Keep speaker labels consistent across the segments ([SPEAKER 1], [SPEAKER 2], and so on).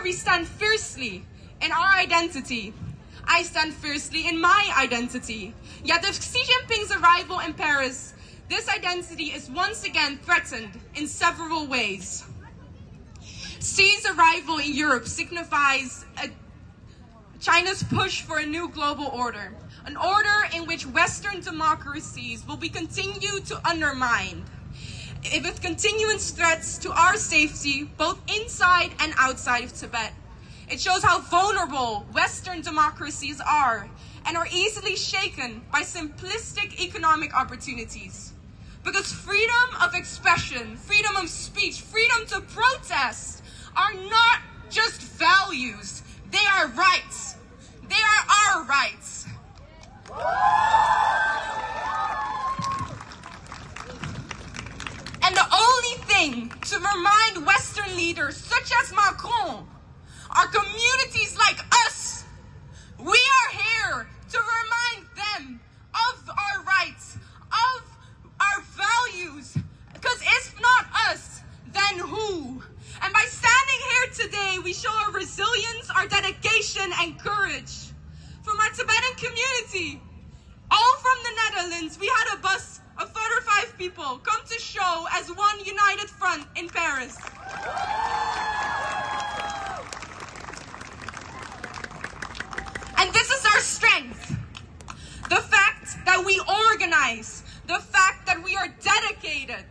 [SPEAKER 1] we stand fiercely in our identity. I stand fiercely in my identity. Yet with Xi Jinping's arrival in Paris, this identity is once again threatened in several ways. Xi's arrival in Europe signifies China's push for a new global order, an order in which Western democracies will be continued to undermine, with continuous threats to our safety, both inside and outside of Tibet. It shows how vulnerable Western democracies are and are easily shaken by simplistic economic opportunities. Because freedom of expression, freedom of speech, freedom to protest are not just values, they are rights. They are our rights. And the only thing to remind Western leaders such as Macron are communities like us. We are here to remind them of our rights, of our values. Because if not us, then who? And by standing here today, we show our resilience, our dedication, and courage. From our Tibetan community, all from the Netherlands, we had a bus of 4 or 5 people come to show as one united front in Paris. And this is our strength. The fact that we organize, the fact that we are dedicated,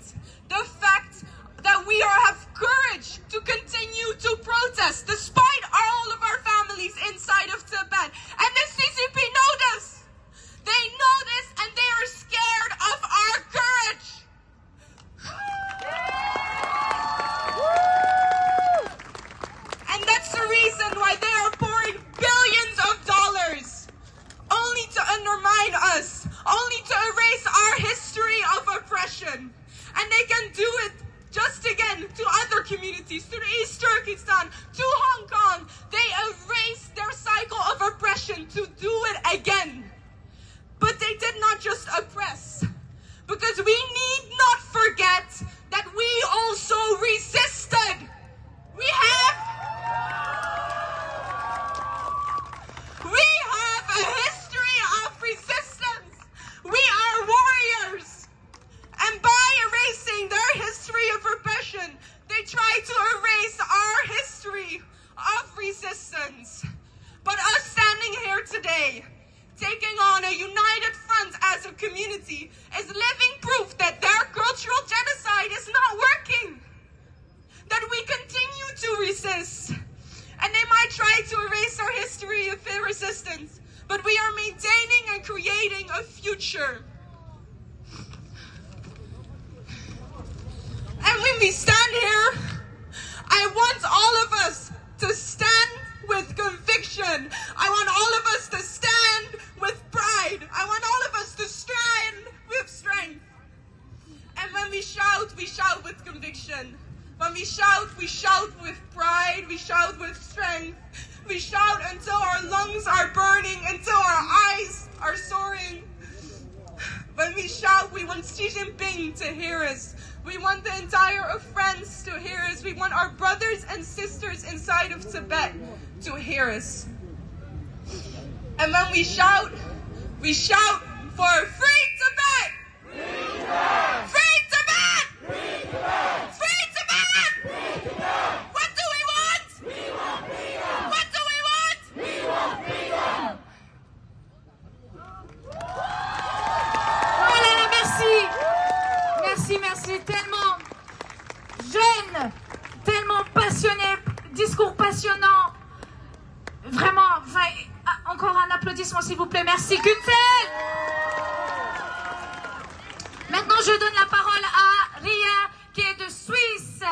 [SPEAKER 1] the fact that we have courage to continue to protest despite all of our families inside of Tibet. And the CCP know this. They know this and they are scared of our courage. And that's the reason why they are pouring billions of dollars only to undermine us, only to erase our history of oppression. And they can do it just again to other communities, to East Turkestan, to Hong Kong. They erase their cycle of oppression to do it again. But they did not just oppress, because we need not forget that we also resisted. We have a history of resistance. We are warriors. And by erasing their history of repression, they try to erase our history of resistance. But us standing here today, taking on a united front as a community, is living proof that their cultural genocide is not working. That we continue to resist. And they might try to erase our history of resistance, but we are maintaining and creating a future. And when we stand here, I want all of us to stand with conviction. I want all of us to stand with pride. I want all of us to stand with strength. And when we shout with conviction. When we shout with pride. We shout with strength. We shout until our lungs are burning, until our eyes are soaring. When we shout, we want Xi Jinping to hear us. We want the entire France to hear us. We want our brothers and sisters inside of Tibet to hear us. And when we shout for free Tibet! Free Tibet! Free Tibet! Free Tibet! Free Tibet! Free Tibet! What do we want? We want freedom! What do we want? We want freedom!
[SPEAKER 2] Voilà, merci! Merci, tellement jeune, tellement passionné, discours passionnant. Vraiment, encore un applaudissement s'il vous plaît, merci Kunsel. Maintenant je donne la parole à Ria qui est de Suisse.